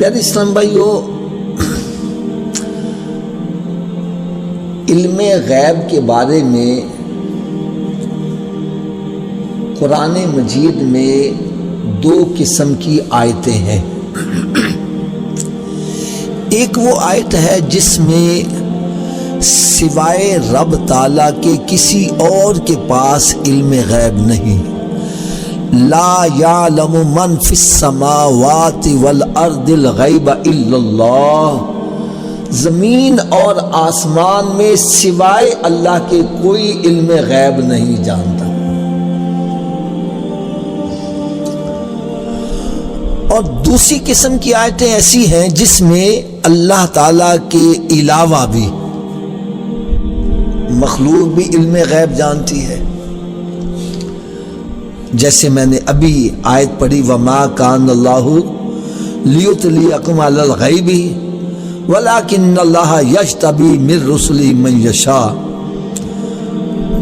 پیارے اسلام بھائیو، علم غیب کے بارے میں قرآن مجید میں دو قسم کی آیتیں ہیں۔ ایک وہ آیت ہے جس میں سوائے رب تعالیٰ کے کسی اور کے پاس علم غیب نہیں۔ لا یعلم من فی السماوات والارض الغیب الا اللہ، زمین اور آسمان میں سوائے اللہ کے کوئی علم غیب نہیں جانتا۔ اور دوسری قسم کی آیتیں ایسی ہیں جس میں اللہ تعالیٰ کے علاوہ بھی مخلوق بھی علم غیب جانتی ہے۔ جیسے میں نے ابھی آیت پڑھی وَمَا كَانَ اللَّهُ لِيُطْلِعَكُمْ عَلَى الْغَيْبِ وَلَكِنَّ اللَّهَ يَجْتَبِي مِن رُّسُلِهِ مَن يَشَاءُ،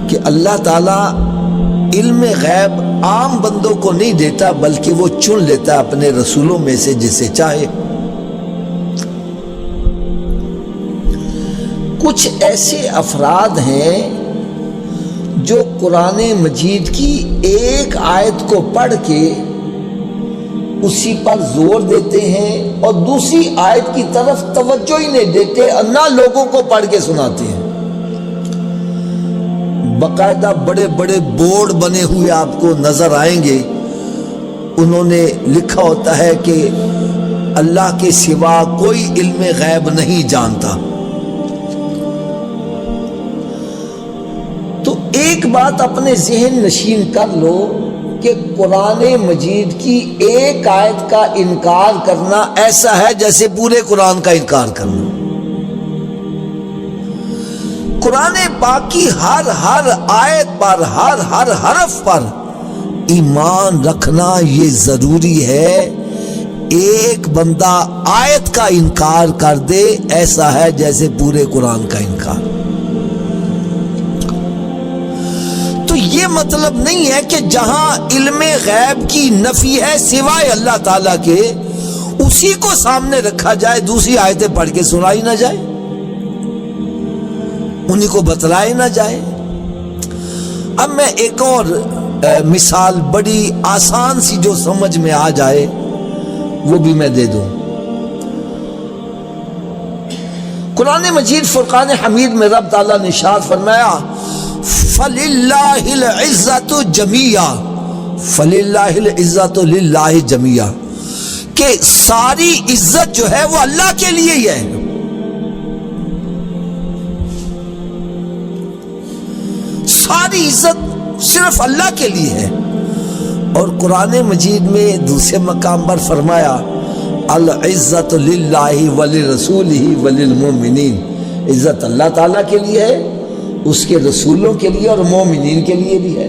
کہ اللہ تعالیٰ علم غیب عام بندوں کو نہیں دیتا بلکہ وہ چن لیتا اپنے رسولوں میں سے جسے چاہے۔ کچھ ایسے افراد ہیں جو قرآن مجید کی ایک آیت کو پڑھ کے اسی پر زور دیتے ہیں اور دوسری آیت کی طرف توجہ ہی نہیں دیتے، نہ لوگوں کو پڑھ کے سناتے ہیں۔ باقاعدہ بڑے بڑے بورڈ بنے ہوئے آپ کو نظر آئیں گے، انہوں نے لکھا ہوتا ہے کہ اللہ کے سوا کوئی علم غیب نہیں جانتا۔ تو ایک بات اپنے ذہن نشین کر لو کہ قرآن مجید کی ایک آیت کا انکار کرنا ایسا ہے جیسے پورے قرآن کا انکار کرنا۔ قرآن پاک کی ہر آیت پر، ہر حرف پر ایمان رکھنا یہ ضروری ہے۔ ایک بندہ آیت کا انکار کر دے ایسا ہے جیسے پورے قرآن کا انکار۔ تو یہ مطلب نہیں ہے کہ جہاں علم غیب کی نفی ہے سوائے اللہ تعالیٰ کے، اسی کو سامنے رکھا جائے، دوسری آیتیں پڑھ کے سنائی نہ جائے، انہی کو بتلائے نہ جائے۔ اب میں ایک اور مثال بڑی آسان سی جو سمجھ میں آ جائے وہ بھی میں دے دوں۔ قرآن مجید فرقان حمید میں رب تعالیٰ نے ارشاد فرمایا فَلِلَّهِ الْعِزَّةُ جَمِيعًا، فَلِلَّهِ الْعِزَّةُ لِلَّهِ جَمِيعًا، کہ ساری عزت جو ہے وہ اللہ کے لیے ہی ہے۔ ساری عزت صرف اللہ کے لیے ہے۔ اور قرآن مجید میں دوسرے مقام پر فرمایا العزت للہ ولرسولہ وللمؤمنین، عزت اللہ تعالیٰ کے لیے ہے، اس کے رسولوں کے لیے اور مومنین کے لیے بھی ہے۔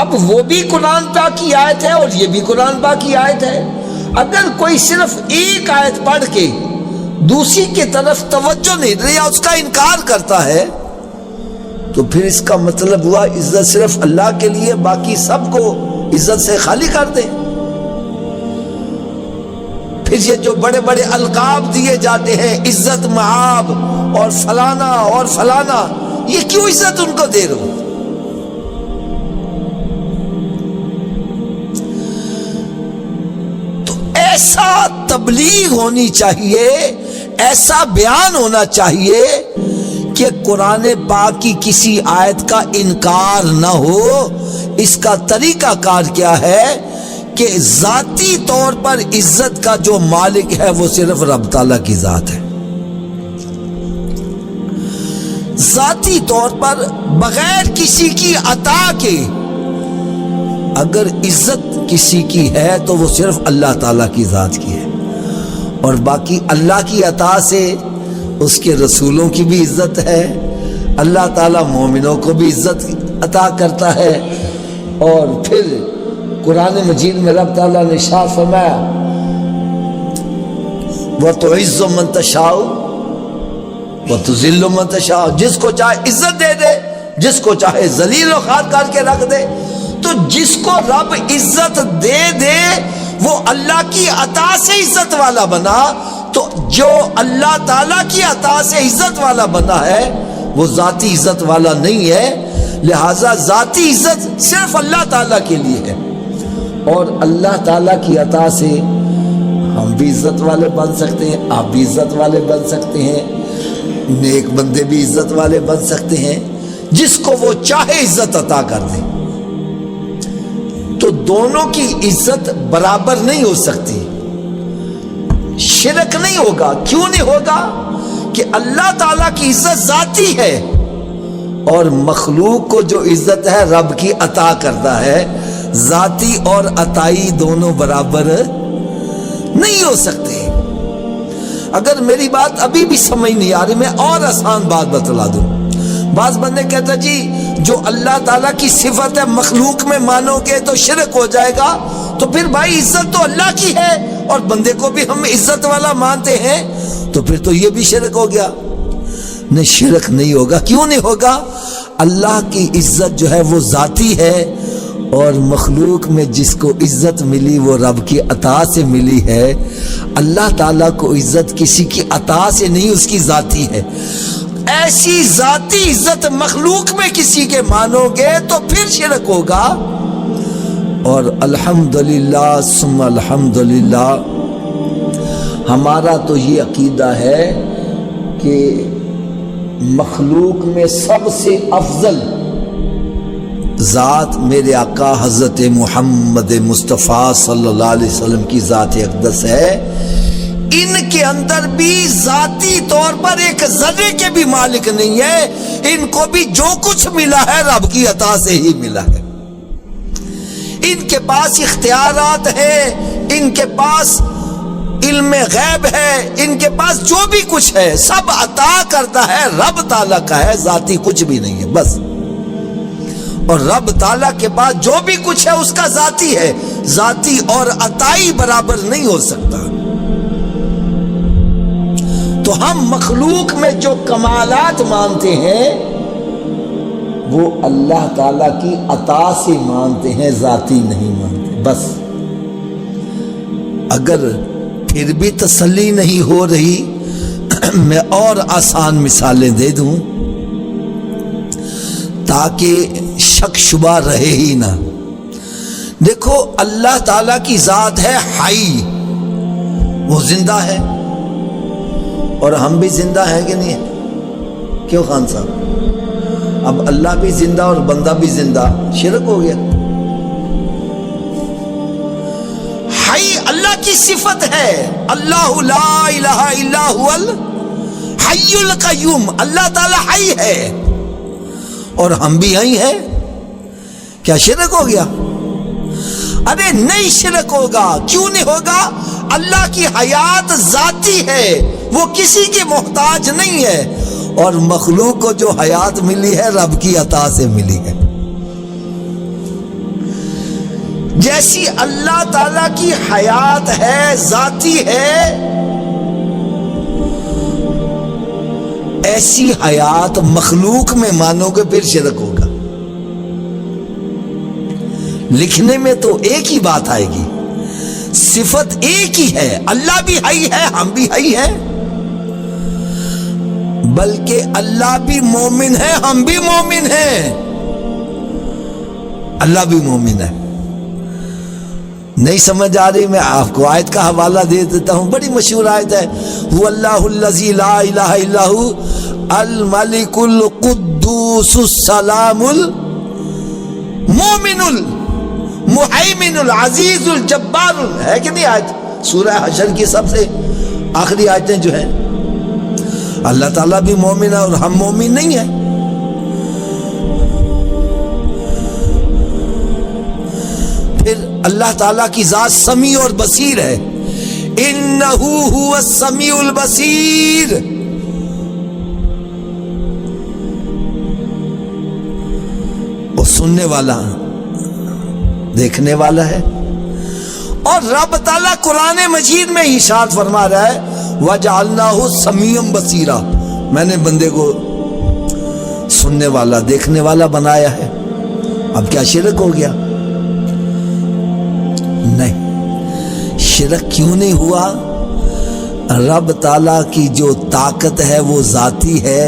اب وہ بھی قرآن پاک کی آیت ہے اور یہ بھی قرآن پاک کی آیت ہے۔ اگر کوئی صرف ایک آیت پڑھ کے دوسری کی طرف توجہ نہیں دیا، اس کا انکار کرتا ہے، تو پھر اس کا مطلب ہوا عزت صرف اللہ کے لیے، باقی سب کو عزت سے خالی کر دے۔ پھر یہ جو بڑے بڑے القاب دیے جاتے ہیں، عزت مآب اور فلانا اور فلانا، یہ کیوں عزت ان کو دے رہے ہو؟ تو ایسا تبلیغ ہونی چاہیے، ایسا بیان ہونا چاہیے کہ قرآن پاک کی کسی آیت کا انکار نہ ہو۔ اس کا طریقہ کار کیا ہے کہ ذاتی طور پر عزت کا جو مالک ہے وہ صرف رب تعالیٰ کی ذات ہے۔ ذاتی طور پر بغیر کسی کی عطا کے اگر عزت کسی کی ہے تو وہ صرف اللہ تعالیٰ کی ذات کی ہے، اور باقی اللہ کی عطا سے اس کے رسولوں کی بھی عزت ہے، اللہ تعالیٰ مومنوں کو بھی عزت عطا کرتا ہے۔ اور پھر قرآن مجید میں رب تعالیٰ نے ارشاد فرمایا وَتُعِزُّ مَن تَشَاءُ وَتُذِلُّ مَن تَشَاءُ، جس کو چاہے عزت دے دے، جس کو چاہے ذلیل و خوار کر کے رکھ دے۔ تو جس کو رب عزت دے دے وہ اللہ کی عطا سے عزت والا بنا، تو جو اللہ تعالیٰ کی عطا سے عزت والا بنا ہے وہ ذاتی عزت والا نہیں ہے، لہذا ذاتی عزت صرف اللہ تعالیٰ کے لیے ہے، اور اللہ تعالیٰ کی عطا سے ہم بھی عزت والے بن سکتے ہیں، آپ بھی عزت والے بن سکتے ہیں، نیک بندے بھی عزت والے بن سکتے ہیں، جس کو وہ چاہے عزت عطا کر دے۔ تو دونوں کی عزت برابر نہیں ہو سکتی، شرک نہیں ہوگا۔ کیوں نہیں ہوگا؟ کہ اللہ تعالیٰ کی عزت ذاتی ہے، اور مخلوق کو جو عزت ہے رب کی عطا کرتا ہے، ذاتی اور عطائی دونوں برابر نہیں ہو سکتے۔ اگر میری بات ابھی بھی سمجھ نہیں آ رہی، میں اور آسان بات بتلا دوں۔ بعض بندے کہتا جی جو اللہ تعالیٰ کی صفت ہے مخلوق میں مانو گے تو شرک ہو جائے گا، تو پھر بھائی عزت تو اللہ کی ہے اور بندے کو بھی ہم عزت والا مانتے ہیں، تو پھر تو یہ بھی شرک ہو گیا۔ نہیں، شرک نہیں ہوگا۔ کیوں نہیں ہوگا؟ اللہ کی عزت جو ہے وہ ذاتی ہے، اور مخلوق میں جس کو عزت ملی وہ رب کی عطا سے ملی ہے۔ اللہ تعالیٰ کو عزت کسی کی عطا سے نہیں، اس کی ذاتی ہے۔ ایسی ذاتی عزت مخلوق میں کسی کے مانو گے تو پھر شرک ہوگا۔ اور الحمدللہ ثم الحمدللہ ہمارا تو یہ عقیدہ ہے کہ مخلوق میں سب سے افضل ذات میرے آقا حضرت محمد مصطفیٰ صلی اللہ علیہ وسلم کی ذات اقدس ہے۔ ان کے اندر بھی ذاتی طور پر ایک ذرے کے بھی مالک نہیں ہے، ان کو بھی جو کچھ ملا ہے رب کی عطا سے ہی ملا ہے۔ ان کے پاس اختیارات ہیں، ان کے پاس علم غیب ہے، ان کے پاس جو بھی کچھ ہے سب عطا کرتا ہے رب تعالیٰ کا ہے، ذاتی کچھ بھی نہیں ہے بس۔ اور رب تعالیٰ کے پاس جو بھی کچھ ہے اس کا ذاتی ہے، ذاتی اور عطائی برابر نہیں ہو سکتا۔ تو ہم مخلوق میں جو کمالات مانتے ہیں وہ اللہ تعالیٰ کی عطا سے مانتے ہیں، ذاتی نہیں مانتے بس۔ اگر پھر بھی تسلی نہیں ہو رہی میں اور آسان مثالیں دے دوں تاکہ شک شبہ رہے ہی نہ۔ دیکھو اللہ تعالیٰ کی ذات ہے حی، وہ زندہ ہے، اور ہم بھی زندہ ہیں کہ نہیں ہیں؟ کیوں خان صاحب؟ اب اللہ بھی زندہ اور بندہ بھی زندہ، شرک ہو گیا۔ حی اللہ کی صفت ہے، اللہ لا الہ الا هو الحی القیوم، اللہ تعالی حی ہے اور ہم بھی حی ہیں، کیا شرک ہو گیا؟ ارے نہیں شرک ہوگا۔ کیوں نہیں ہوگا؟ اللہ کی حیات ذاتی ہے، وہ کسی کی محتاج نہیں ہے، اور مخلوق کو جو حیات ملی ہے رب کی عطا سے ملی ہے۔ جیسی اللہ تعالی کی حیات ہے، ذاتی ہے، ایسی حیات مخلوق میں مانو گے پھر شرک ہوگا۔ لکھنے میں تو ایک ہی بات آئے گی، صفت ایک ہی ہے، اللہ بھی حی ہے ہم بھی حی ہیں، بلکہ اللہ بھی مومن ہے ہم بھی مومن ہیں، اللہ بھی مومن ہے۔ نہیں سمجھ آ رہی؟ میں آپ کو آیت کا حوالہ دے دیتا ہوں، بڑی مشہور آیت ہے، هو اللہ الذی لا الہ الا هو الملک القدوس السلام المؤمن المہیمن العزیز الجبار، ہے کہ نہیں آیت؟ سورہ حشر کی سب سے آخری آیتیں جو ہیں۔ اللہ تعالیٰ بھی مومن ہے اور ہم مومن نہیں ہیں۔ پھر اللہ تعالیٰ کی ذات سمیع اور بصیر ہے، انہ هو السمیع البصیر، وہ سننے والا دیکھنے والا ہے۔ اور رب تعالیٰ قرآن مجید میں ارشاد فرما رہا ہے وَجَعَلْنَاهُ سَمِيعًا بَصِيرًا، میں نے بندے کو سننے والا دیکھنے والا بنایا ہے۔ اب کیا شرک ہو گیا؟ نہیں۔ شرک کیوں نہیں ہوا؟ رب تعالیٰ کی جو طاقت ہے وہ ذاتی ہے،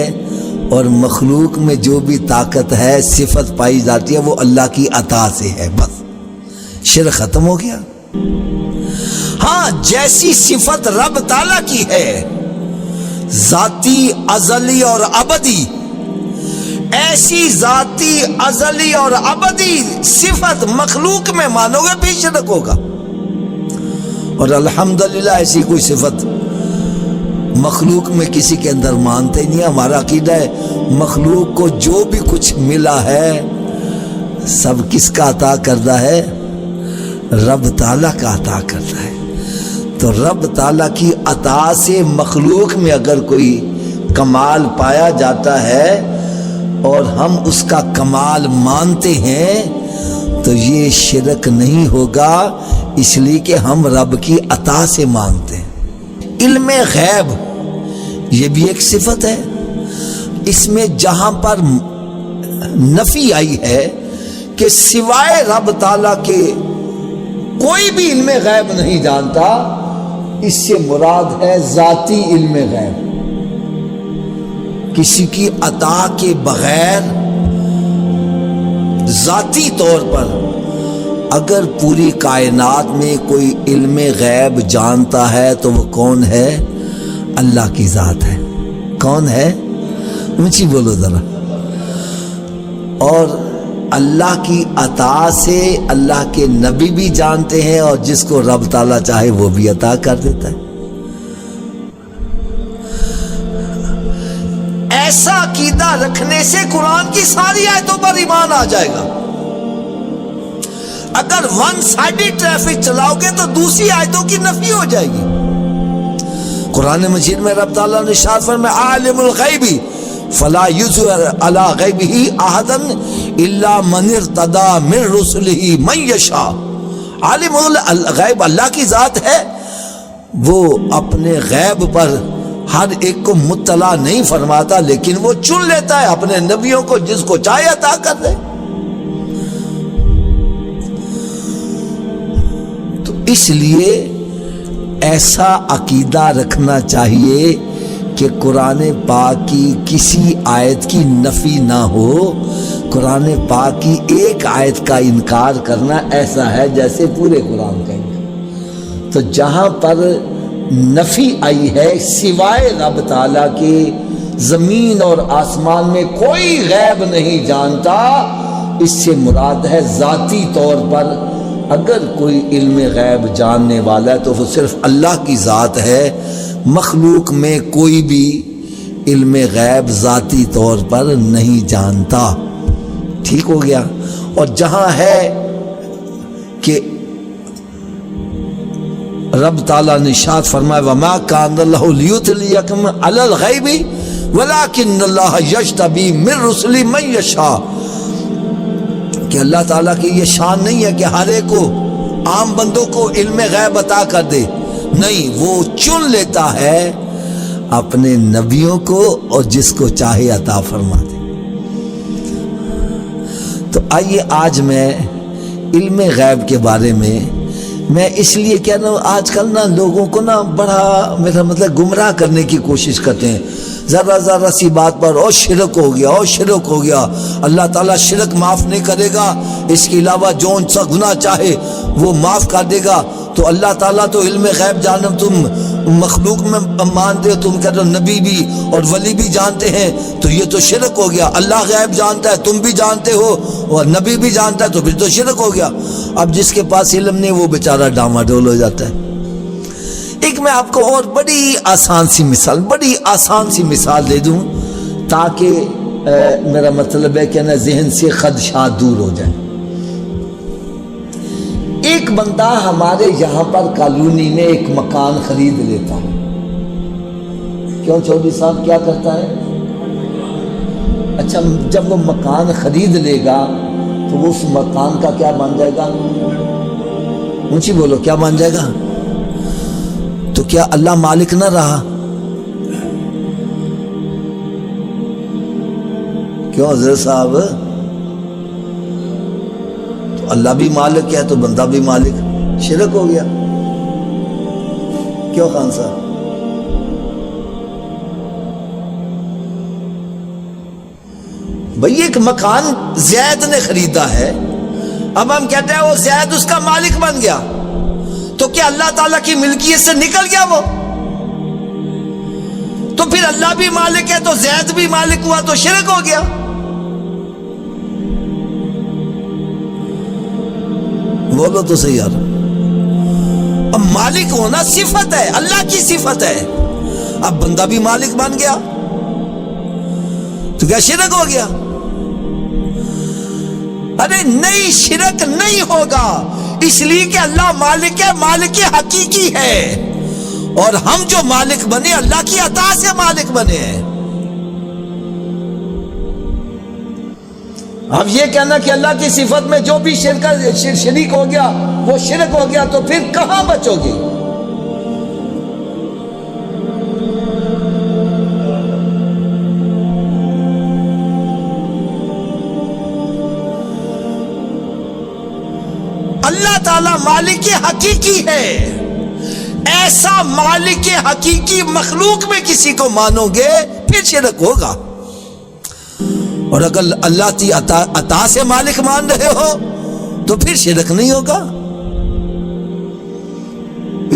اور مخلوق میں جو بھی طاقت ہے صفت پائی جاتی ہے وہ اللہ کی عطا سے ہے، بس شرک ختم ہو گیا۔ ہاں، جیسی صفت رب تعالیٰ کی ہے ذاتی، ازلی اور ابدی، ایسی ذاتی، ازلی اور ابدی صفت مخلوق میں مانو گے بھی شرک ہوگا۔ اور الحمدللہ ایسی کوئی صفت مخلوق میں کسی کے اندر مانتے نہیں۔ ہمارا عقیدہ ہے مخلوق کو جو بھی کچھ ملا ہے سب کس کا عطا کردہ ہے؟ رب تعالیٰ کا عطا کرتا ہے۔ تو رب تعالیٰ کی عطا سے مخلوق میں اگر کوئی کمال پایا جاتا ہے اور ہم اس کا کمال مانتے ہیں تو یہ شرک نہیں ہوگا، اس لیے کہ ہم رب کی عطا سے مانگتے ہیں۔ علم غیب یہ بھی ایک صفت ہے، اس میں جہاں پر نفی آئی ہے کہ سوائے رب تعالیٰ کے کوئی بھی علم غیب نہیں جانتا، اس سے مراد ہے ذاتی علم غیب، کسی کی عطا کے بغیر ذاتی طور پر اگر پوری کائنات میں کوئی علم غیب جانتا ہے تو وہ کون ہے؟ اللہ کی ذات ہے۔ کون ہے؟ اونچی بولو ذرا۔ اور اللہ کی عطا سے اللہ کے نبی بھی جانتے ہیں، اور جس کو رب تعالیٰ چاہے وہ بھی عطا کر دیتا ہے۔ ایسا عقیدہ رکھنے سے قرآن کی ساری آیتوں پر ایمان آ جائے گا۔ اگر ون سائیڈی ٹریفک چلاؤ گے تو دوسری آیتوں کی نفی ہو جائے گی۔ قرآن مجید میں رب تعالیٰ نے ارشاد فرمایا عالم الغیب فلا یظہر علی غیبہ احدا الا من ارتضی من رسلہ من یشاء۔ عالم الغیب اللہ کی ذات ہے، وہ اپنے غیب پر ہر ایک کو مطلع نہیں فرماتا، لیکن وہ چن لیتا ہے اپنے نبیوں کو، جس کو چاہے عطا کر دے۔ تو اس لیے ایسا عقیدہ رکھنا چاہیے کہ قرآن پاک کی کسی آیت کی نفی نہ ہو۔ قرآن پاک کی ایک آیت کا انکار کرنا ایسا ہے جیسے پورے قرآن کا انکار۔ تو جہاں پر نفی آئی ہے سوائے رب تعالیٰ کے زمین اور آسمان میں کوئی غیب نہیں جانتا، اس سے مراد ہے ذاتی طور پر اگر کوئی علم غیب جاننے والا ہے تو وہ صرف اللہ کی ذات ہے، مخلوق میں کوئی بھی علم غیب ذاتی طور پر نہیں جانتا۔ ٹھیک ہو گیا۔ اور جہاں ہے کہ رب تعالیٰ نے ارشاد فرمایا وَمَا كَانَ اللَّهُ لِيُطْلِعَكُمْ عَلَى الْغَيْبِ وَلَكِنَّ اللَّهَ يَجْتَبِي مِن رُّسُلِهِ مَن يَشَاءُ، کہ اللہ تعالیٰ کی یہ شان نہیں ہے کہ ہر ایک کو، عام بندوں کو علم غیب عطا کر دے، نہیں، وہ چن لیتا ہے اپنے نبیوں کو اور جس کو چاہے عطا فرما دے۔ تو آئیے آج میں علم غیب کے بارے میں اس لیے کہہ رہا ہوں، آج کل نا لوگوں کو نا بڑا میرا مطلب گمراہ کرنے کی کوشش کرتے ہیں، ذرا ذرا سی بات پر اور شرک ہو گیا، اور شرک ہو گیا، اللہ تعالیٰ شرک معاف نہیں کرے گا، اس کے علاوہ جو سا گناہ چاہے وہ معاف کر دے گا۔ تو اللہ تعالیٰ تو علم غیب جانو، تم مخلوق میں مانتے ہو، تم کہتے ہو نبی بھی اور ولی بھی جانتے ہیں، تو یہ تو شرک ہو گیا۔ اللہ غیب جانتا ہے، تم بھی جانتے ہو، اور نبی بھی جانتا ہے، تو پھر تو شرک ہو گیا۔ اب جس کے پاس علم نہیں وہ بیچارہ ڈاماڈول ہو جاتا ہے۔ ایک میں آپ کو اور بڑی آسان سی مثال دے دوں تاکہ میرا مطلب ہے کہ نا ذہن سے خدشات دور ہو جائے۔ ایک بندہ ہمارے یہاں پر کالونی میں ایک مکان خرید لیتا ہے۔ کیوں چودھری صاحب کیا کرتا ہے؟ اچھا، جب وہ مکان خرید لے گا تو وہ اس مکان کا کیا بن جائے گا؟ اونچی بولو، کیا بن جائے گا؟ تو کیا اللہ مالک نہ رہا؟ کیوں حضرت صاحب؟ تو اللہ بھی مالک ہے تو بندہ بھی مالک، شرک ہو گیا۔ کیوں خان صاحب؟ بھئی ایک مکان زید نے خریدا ہے، اب ہم کہتے ہیں وہ زید اس کا مالک بن گیا، تو کیا اللہ تعالیٰ کی ملکیت سے نکل گیا وہ؟ تو پھر اللہ بھی مالک ہے تو زید بھی مالک ہوا تو شرک ہو گیا۔ بولو تو صحیح یار۔ اب مالک ہونا صفت ہے، اللہ کی صفت ہے، اب بندہ بھی مالک بن گیا تو کیا شرک ہو گیا؟ ارے نہیں، شرک نہیں ہوگا، اس لیے کہ اللہ مالک ہے، مالک حقیقی ہے، اور ہم جو مالک بنے اللہ کی عطا سے مالک بنے ہیں۔ اب یہ کہنا کہ اللہ کی صفت میں جو بھی شریک ہو گیا وہ شرک ہو گیا، تو پھر کہاں بچو گے؟ اللہ تعالیٰ مالک حقیقی ہے، ایسا مالک حقیقی مخلوق میں کسی کو مانو گے پھر شرک ہوگا، اور اگر اللہ کی عطا سے مالک مان رہے ہو تو پھر شرک نہیں ہوگا۔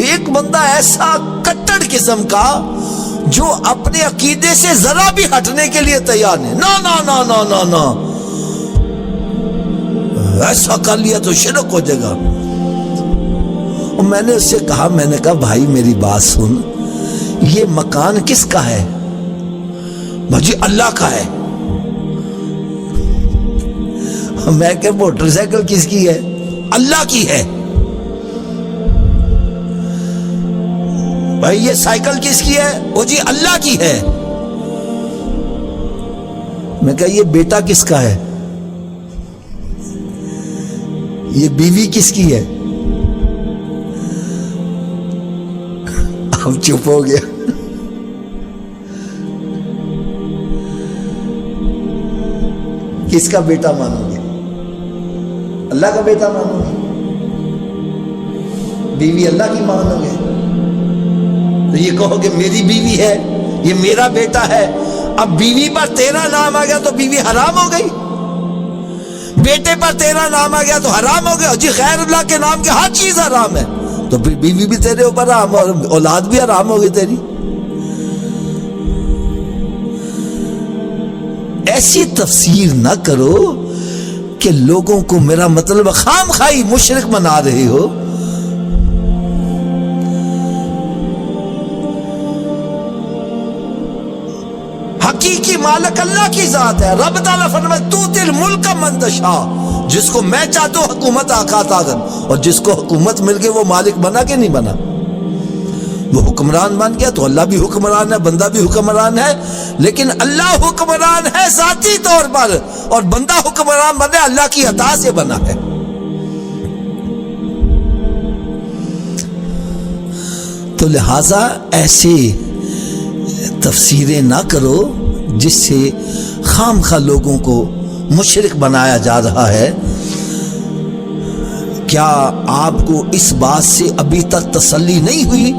ایک بندہ ایسا کٹڑ قسم کا جو اپنے عقیدے سے ذرا بھی ہٹنے کے لیے تیار نہیں، نا نا نا نا نا نا، ایسا کر لیا تو شرک ہو جائے گا۔ اور میں نے اس سے کہا، میں نے کہا بھائی میری بات سن، یہ مکان کس کا ہے؟ بھائی اللہ کا ہے۔ میں کہ موٹر سائیکل کس کی ہے؟ اللہ کی ہے۔ بھائی یہ سائیکل کس کی ہے؟ وہ جی اللہ کی ہے۔ میں کہا یہ بیٹا کس کا ہے؟ یہ بیوی کس کی ہے؟ اب چپ ہو گیا۔ کس کا بیٹا مانو گے؟ اللہ کا بیٹا مانو گے؟ بیوی اللہ کی مانو گے؟ تو یہ کہو کہ میری بیوی ہے، یہ میرا بیٹا ہے، اب بیوی پر تیرا نام آ گیا تو بیوی حرام ہو گئی، بیٹے پر تیرا نام آ گیا تو حرام ہو گیا۔ جی غیر اللہ کے نام کے ہر چیز حرام ہے، تو پھر بیوی بھی تیرے اوپر حرام اور اولاد بھی حرام ہوگی تیری۔ ایسی تفسیر نہ کرو کہ لوگوں کو میرا مطلب خام خواہی مشرک بنا رہے ہو۔ حقیقی مالک اللہ کی ذات ہے۔ رب تعالیٰ فرماتا تؤتی الملک من تشاء، جس کو میں چاہتا ہوں حکومت عطا کر، اور جس کو حکومت مل گئی وہ مالک بنا کہ نہیں بنا؟ وہ حکمران بن گیا تو اللہ بھی حکمران ہے، بندہ بھی حکمران ہے، لیکن اللہ حکمران ہے ذاتی طور پر، اور بندہ حکمران بنے اللہ کی عطا سے بنا ہے۔ تو لہٰذا ایسے تفسیریں نہ کرو جس سے خام خواہ لوگوں کو مشرک بنایا جا رہا ہے۔ کیا آپ کو اس بات سے ابھی تک تسلی نہیں ہوئی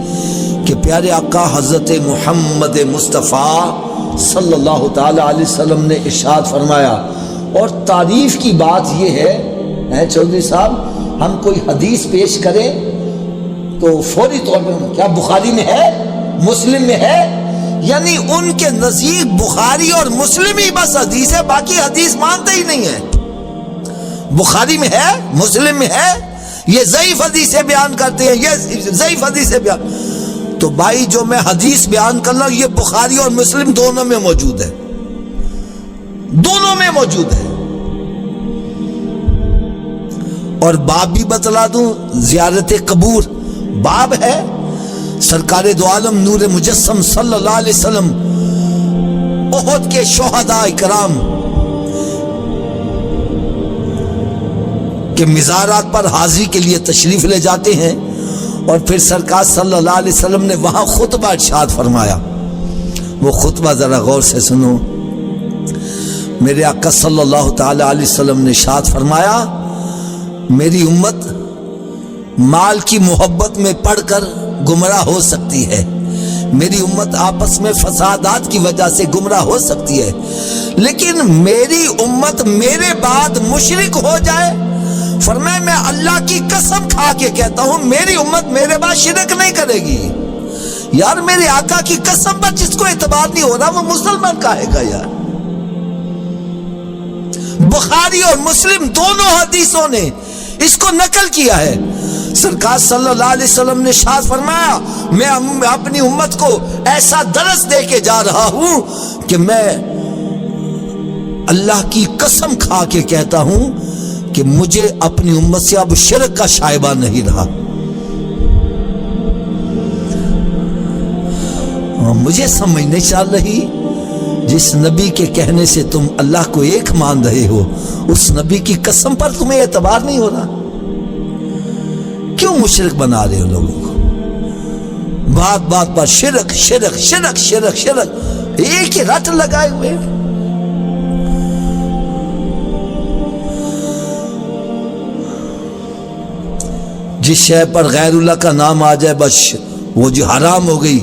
کہ پیارے آقا حضرت محمد مصطفیٰ صلی اللہ تعالی علیہ وسلم نے ارشاد فرمایا، اور تعریف کی بات یہ ہے چودھری صاحب، ہم کوئی حدیث پیش کریں تو فوری طور پر کیا بخاری میں ہے، مسلم میں ہے، یعنی ان کے نزدیک بخاری اور مسلم ہی بس حدیث ہے، باقی حدیث مانتے ہی نہیں ہے۔ بخاری میں ہے، مسلم میں ہے، یہ ضعیف حدیثیں بیان کرتے ہیں، یہ ضعیف حدیثیں بیان، تو بھائی جو میں حدیث بیان کر رہا ہوں یہ بخاری اور مسلم دونوں میں موجود ہے، دونوں میں موجود ہے۔ اور باب بھی بتلا دوں، زیارت قبور باب ہے، سرکار دو عالم نور مجسم صلی اللہ علیہ وسلم احد کے شہداء کرام کے مزارات پر حاضری کے لیے تشریف لے جاتے ہیں، اور پھر سرکار صلی اللہ علیہ وسلم نے وہاں خطبہ ارشاد فرمایا۔ وہ خطبہ ذرا غور سے سنو۔ میرے آقا صلی اللہ تعالی علیہ وسلم نے ارشاد فرمایا، میری امت مال کی محبت میں پڑھ کر گمراہ ہو سکتی ہے، میری امت آپس میں فسادات کی وجہ سے گمراہ ہو سکتی ہے، لیکن میری امت میرے بعد مشرک ہو جائے، فرمایا میں اللہ کی قسم کھا کے کہتا ہوں میری امت میرے بعد شرک نہیں کرے گی۔ یار میرے آقا کی قسم پر جس کو اعتبار نہیں ہو رہا وہ مسلمان کہے گا یار۔ بخاری اور مسلم دونوں حدیثوں نے اس کو نقل کیا ہے۔ سرکار صلی اللہ علیہ وسلم نے ارشاد فرمایا میں اپنی امت کو ایسا درس دے کے جا رہا ہوں کہ میں اللہ کی قسم کھا کے کہتا ہوں کہ مجھے اپنی امت سے اب شرک کا شائبہ نہیں رہا۔ مجھے سمجھ نہیں چل رہی، جس نبی کے کہنے سے تم اللہ کو ایک مان رہے ہو اس نبی کی قسم پر تمہیں اعتبار نہیں ہو رہا، کیوں مشرک بنا رہے ہو لوگوں کو؟ بات بات پر شرک شرک شرک شرک شرک، ایک ہی رٹ لگائے ہوئے۔ جس شے پر غیر اللہ کا نام آ جائے بس وہ جو حرام ہو گئی۔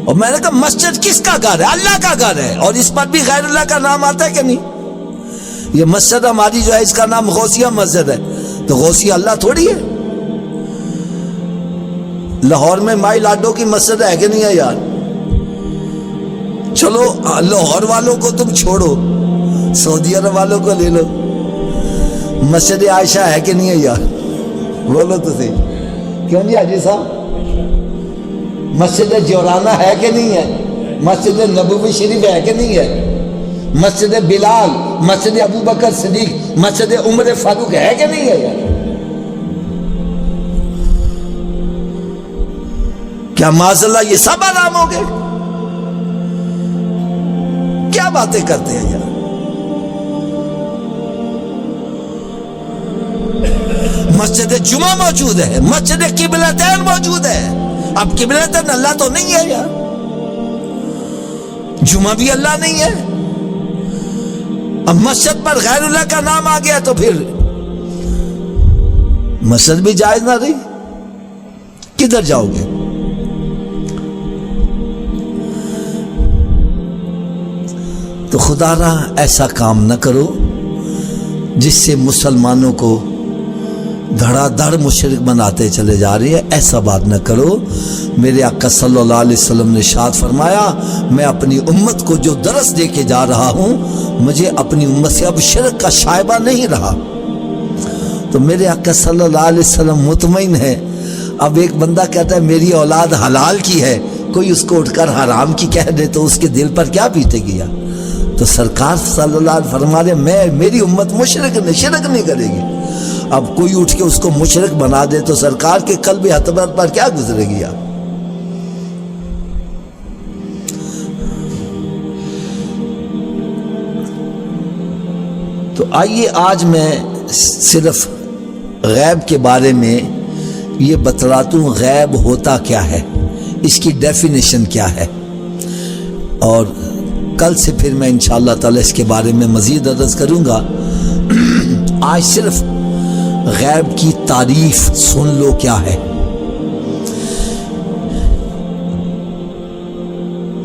اور میں نے کہا مسجد کس کا گھر ہے؟ اللہ کا گھر ہے، اور اس پر بھی غیر اللہ کا نام آتا ہے کہ نہیں؟ یہ مسجد ہماری جو ہے اس کا نام غوثیہ مسجد ہے، تو غوثیہ اللہ تھوڑی ہے۔ لاہور میں مائی لاڈو کی مسجد ہے کہ نہیں ہے یار؟ چلو لاہور والوں کو تم چھوڑو، سعودی عرب والوں کو لے لو، مسجد عائشہ ہے کہ نہیں ہے یار؟ بولو تو صحیح، کیوں جی حاجی صاحب؟ مسجد جورانہ ہے کہ نہیں ہے؟ مسجد نبوی شریف ہے کہ نہیں ہے؟ مسجد بلال، مسجد ابو بکر صدیق، مسجد عمر فاروق ہے کہ نہیں ہے یار؟ کیا معاذ اللہ یہ سب حرام ہو گئے؟ کیا باتیں کرتے ہیں یار؟ مسجد جمعہ موجود ہے، مسجد قبلتین موجود ہے، اب قبلتین اللہ تو نہیں ہے یار، جمعہ بھی اللہ نہیں ہے، اب مسجد پر غیر اللہ کا نام آ گیا تو پھر مسجد بھی جائز نہ رہی، کدھر جاؤ گے؟ تو خدا را ایسا کام نہ کرو جس سے مسلمانوں کو دھڑا دھڑ مشرک بناتے چلے جا رہی ہے، ایسا بات نہ کرو۔ میرے آقا صلی اللہ علیہ وسلم نے ارشاد فرمایا میں اپنی امت کو جو درس دے کے جا رہا ہوں مجھے اپنی امت سے اب شرک کا شائبہ نہیں رہا۔ تو میرے آقا صلی اللہ علیہ وسلم مطمئن ہے۔ اب ایک بندہ کہتا ہے میری اولاد حلال کی ہے، کوئی اس کو اٹھ کر حرام کی کہہ دے تو اس کے دل پر کیا بیتے گیا؟ تو سرکار صلی اللہ علیہ وسلم فرما رہے میری امت شرک نہیں کرے گی۔ اب کوئی اٹھ کے اس کو مشرک بنا دے تو سرکار کے قلب حضرت پر کیا گزرے گی آپ؟ تو آئیے آج میں صرف غیب کے بارے میں یہ بتلاتا ہوں غیب ہوتا کیا ہے، اس کی ڈیفینیشن کیا ہے، اور کل سے پھر میں انشاءاللہ تعالی اس کے بارے میں مزید عرض کروں گا۔ آج صرف غیب کی تعریف سن لو کیا ہے۔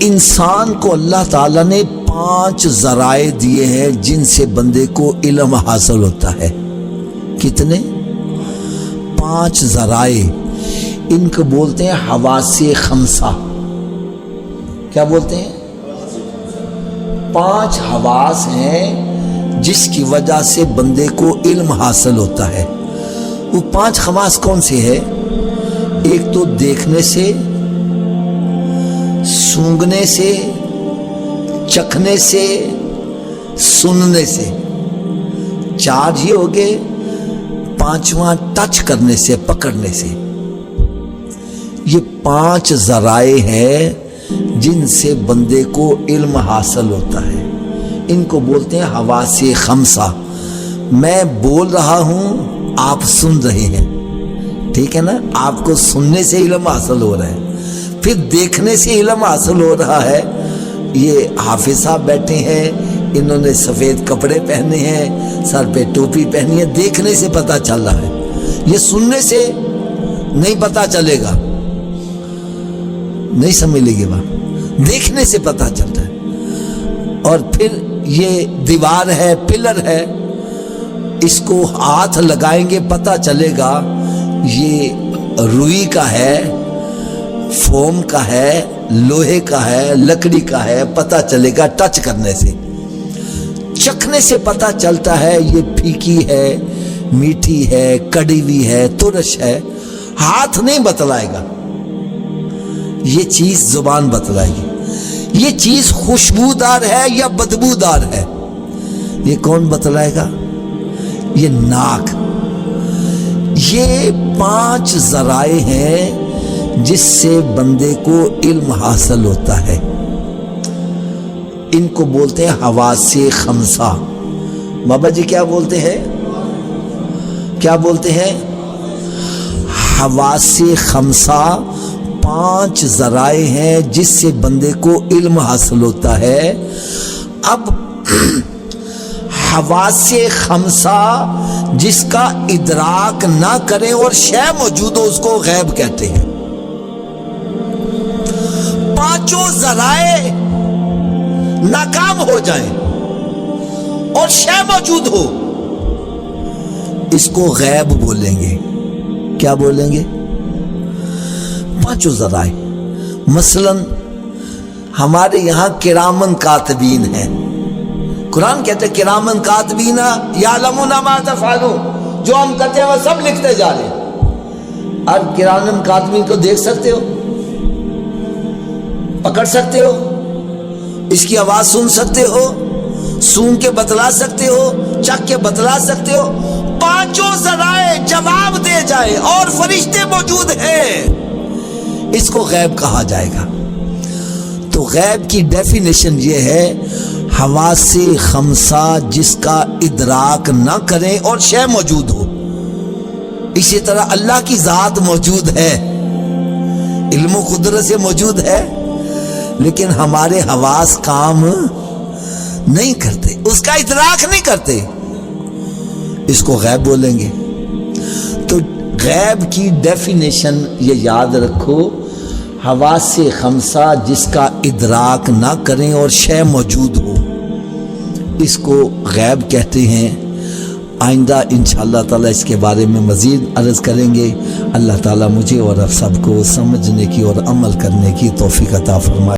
انسان کو اللہ تعالیٰ نے 5 ذرائع دیے ہیں جن سے بندے کو علم حاصل ہوتا ہے۔ کتنے؟ 5 ذرائع، ان کو بولتے ہیں حواس خمسہ۔ کیا بولتے ہیں؟ 5 حواس ہیں جس کی وجہ سے بندے کو علم حاصل ہوتا ہے۔ وہ 5 حواس کون سے ہے؟ ایک تو دیکھنے سے، سونگھنے سے، چکھنے سے، سننے سے، 4 ہی ہو گئے، 5واں ٹچ کرنے سے، پکڑنے سے۔ یہ 5 ذرائع ہیں جن سے بندے کو علم حاصل ہوتا ہے، ان کو بولتے ہیں حواس خمسہ۔ میں بول رہا ہوں، آپ سن رہے ہیں، ٹھیک ہے نا؟ آپ کو سننے سے علم حاصل ہو رہا ہے، پھر دیکھنے سے علم حاصل ہو رہا ہے۔ یہ حافظ صاحب بیٹھے ہیں، انہوں نے سفید کپڑے پہنے ہیں، سر پہ ٹوپی پہنی ہے، دیکھنے سے پتہ چل رہا ہے۔ یہ سننے سے نہیں پتا چلے گا، نہیں سمجھ لے گی بات، دیکھنے سے پتا چلتا ہے۔ اور پھر یہ دیوار ہے، پلر ہے، اس کو ہاتھ لگائیں گے پتا چلے گا یہ روئی کا ہے، فوم کا ہے، لوہے کا ہے، لکڑی کا ہے، پتا چلے گا ٹچ کرنے سے۔ چکھنے سے پتا چلتا ہے یہ پھیکی ہے، میٹھی ہے، کڑی ہوئی ہے، ترش ہے، ہاتھ نہیں بتلائے گا، یہ چیز زبان بتلائے گی۔ یہ چیز خوشبودار ہے یا بدبودار ہے، یہ کون بتلائے گا؟ یہ ناک۔ یہ 5 ذرائع ہیں جس سے بندے کو علم حاصل ہوتا ہے، ان کو بولتے ہیں حواس خمسہ۔ بابا جی کیا بولتے ہیں؟ کیا بولتے ہیں؟ حواس خمسہ 5 ذرائع ہیں جس سے بندے کو علم حاصل ہوتا ہے۔ اب حواس خمسہ جس کا ادراک نہ کریں اور شے موجود ہو اس کو غیب کہتے ہیں۔ 5 ذرائع ناکام ہو جائیں اور شے موجود ہو اس کو غیب بولیں گے۔ کیا بولیں گے؟ 5 ذرائع۔ مثلا ہمارے یہاں کرامن کاتبین ہیں، قرآن کہتے ہیں کرامن کاتبین یعلمون ما تفعلون، جو ہم کرتے ہیں وہ سب لکھتے جا رہے ہیں۔ اب کرامن کاتبین کو دیکھ سکتے ہو، پکڑ سکتے ہو، اس کی آواز سن سکتے ہو، سون کے بتلا سکتے ہو، چک کے بتلا سکتے ہو؟ 5 ذرائع جواب دے جائے اور فرشتے موجود ہیں، اس کو غیب کہا جائے گا۔ تو غیب کی ڈیفینیشن یہ ہے حواس خمسہ جس کا ادراک نہ کریں اور شے موجود ہو۔ اسی طرح اللہ کی ذات موجود ہے، علم و قدرت سے موجود ہے، لیکن ہمارے حواس کام نہیں کرتے، اس کا ادراک نہیں کرتے، اس کو غیب بولیں گے۔ تو غیب کی ڈیفینیشن یہ یاد رکھو، حواس خمسہ جس کا ادراک نہ کریں اور شے موجود ہو اس کو غیب کہتے ہیں۔ آئندہ انشاءاللہ تعالی اس کے بارے میں مزید عرض کریں گے۔ اللہ تعالیٰ مجھے اور آپ سب کو سمجھنے کی اور عمل کرنے کی توفیق عطا فرمائے۔